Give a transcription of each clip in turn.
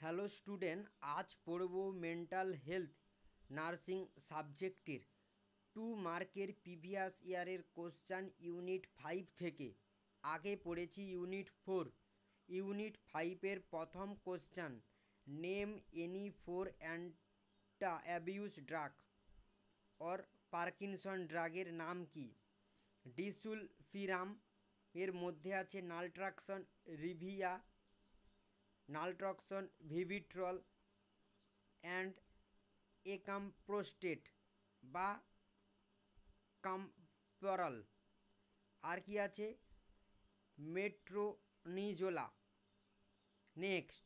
Hello student, আজ পড়ব mental health nursing সাবজেক্টের 2 মার্কের প্রিভিয়াস ইয়ারের কোশ্চান ইউনিট 5 থেকে। আগে পড়েছি ইউনিট 4। ইউনিট 5-এর প্রথম question, name any 4 anti abuse drug or Parkinson ড্রাগের নাম কি? ডিসুলফিরাম এর মধ্যে আছে নালট্রাক্সন রিভিয়া, নালট্রক্সন ভিভিট্রল অ্যান্ড একামপ্রোস্টেট বা কাম্পরল। আর কি আছে? মেট্রোনিজোলা। Next,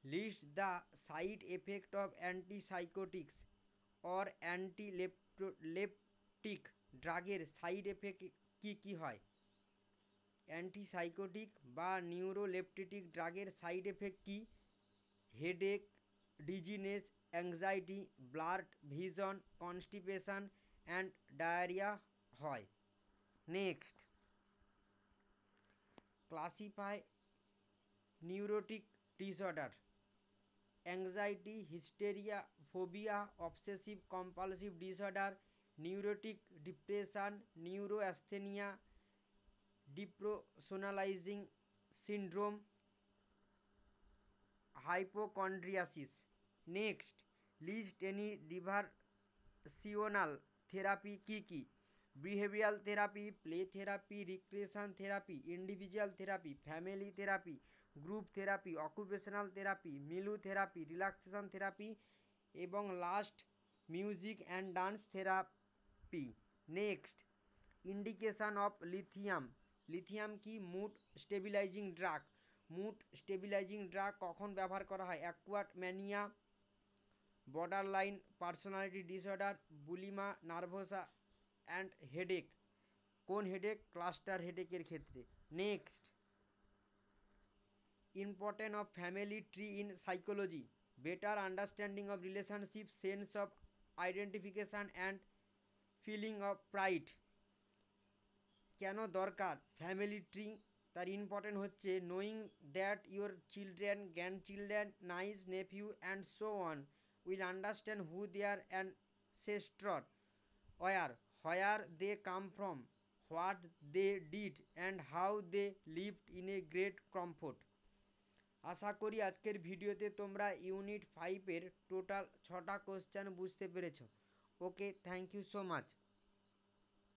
list the side effect of antipsychotics or antiepileptic ড্রাগের সাইড এফেক্ট কী কী হয়? অ্যান্টিসাইকোটিক বা নিউরোলেপটিক ড্রাগের সাইড এফেক্ট কী? Headache, dizziness, anxiety, blurred vision, constipation and diarrhoea হয়। Next, classify neurotic disorder. Anxiety, hysteria, phobia, obsessive compulsive disorder, neurotic depression, neurasthenia, depersonalising syndrome, hypochondriasis. Next, list any diversional therapy কী কী? Behavioural therapy, play therapy, recreation therapy, individual therapy, family therapy, group therapy, occupational therapy, milieu therapy, relaxation therapy এবং last music and dance therapy. Next, indication of lithium. Lithium কি? Mood stabilising drug. Mood stabilising drug কখন ব্যবহার করা হয়? Acute mania, borderline personality disorder, bulimia nervosa and headache. কোন headache? Cluster হেডেকের ক্ষেত্রে। Next, importance of family tree in psychology, better understanding of relationship, sense of identification and feeling of pride. কেন দরকার family tree? তার important হচ্ছে knowing that your children, grandchildren, niece nephew and so on will understand who their ancestor were, where they came from, what they did and how they lived in a great comfort. আশা করি আজকের ভিডিওতে তোমরা unit 5-এর total 6টা question বুঝতে পেরেছো। Okay, thank you so much.